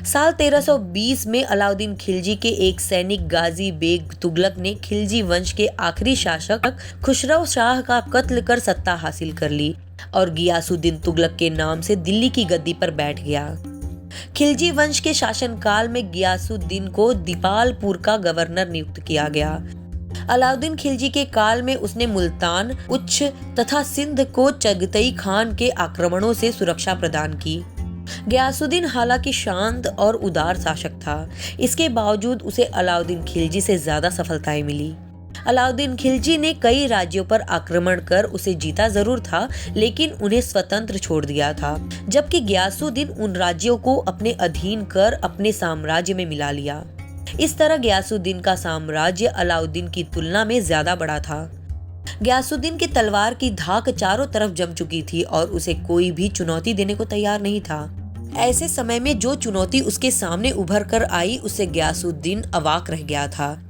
साल 1320 में अलाउद्दीन खिलजी के एक सैनिक गाजी बेग तुगलक ने खिलजी वंश के आखिरी शासक खुसरो शाह का कत्ल कर सत्ता हासिल कर ली और गियासुद्दीन तुगलक के नाम से दिल्ली की गद्दी पर बैठ गया। खिलजी वंश के शासनकाल में गियासुद्दीन को दीपालपुर का गवर्नर नियुक्त किया गया। अलाउद्दीन खिलजी के काल में उसने मुल्तान, उच्छ तथा सिंध को चगतई खान के आक्रमणों से सुरक्षा प्रदान की। गियासुद्दीन हालांकि शांत और उदार शासक था, इसके बावजूद उसे अलाउद्दीन खिलजी से ज्यादा सफलताएं मिली। अलाउद्दीन खिलजी ने कई राज्यों पर आक्रमण कर उसे जीता जरूर था, लेकिन उन्हें स्वतंत्र छोड़ दिया था, जबकि गियासुद्दीन उन राज्यों को अपने अधीन कर अपने साम्राज्य में मिला लिया। इस तरह गियासुद्दीन का साम्राज्य अलाउद्दीन की तुलना में ज्यादा बड़ा था। गियासुद्दीन की तलवार की धाक चारों तरफ जम चुकी थी और उसे कोई भी चुनौती देने को तैयार नहीं था। ऐसे समय में जो चुनौती उसके सामने उभर कर आई, उससे गियासुद्दीन अवाक रह गया था।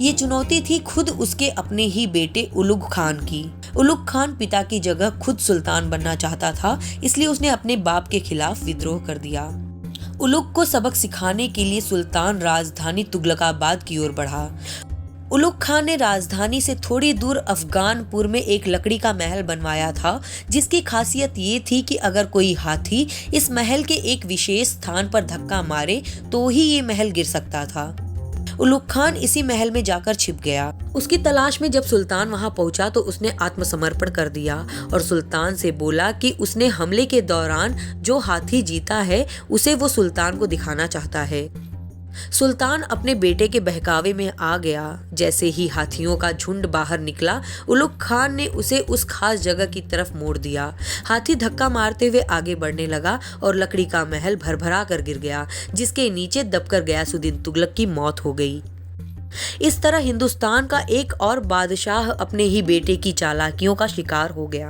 ये चुनौती थी खुद उसके अपने ही बेटे उलुग खान की। उलुग खान पिता की जगह खुद सुल्तान बनना चाहता था, इसलिए उसने अपने बाप के खिलाफ विद्रोह कर दिया। उलुग को सबक सिखाने के लिए सुल्तान राजधानी तुगलकाबाद की ओर बढ़ा। उलुग खान ने राजधानी से थोड़ी दूर अफगानपुर में एक लकड़ी का महल बनवाया था, जिसकी खासियत ये थी कि अगर कोई हाथी इस महल के एक विशेष स्थान पर धक्का मारे तो ही ये महल गिर सकता था। उलुग खान इसी महल में जाकर छिप गया। उसकी तलाश में जब सुल्तान वहां पहुंचा तो उसने आत्मसमर्पण कर दिया और सुल्तान से बोला कि उसने हमले के दौरान जो हाथी जीता है उसे वो सुल्तान को दिखाना चाहता है। सुल्तान अपने बेटे के बहकावे में आ गया। जैसे ही हाथियों का झुंड बाहर निकला, उलुग खान ने उसे उस खास जगह की तरफ मोड़ दिया। हाथी धक्का मारते हुए आगे बढ़ने लगा और लकड़ी का महल भरभरा कर गिर गया, जिसके नीचे दबकर गियासुद्दीन तुगलक की मौत हो गई। इस तरह हिंदुस्तान का एक और बादशाह अपने ही बेटे की चालाकियों का शिकार हो गया।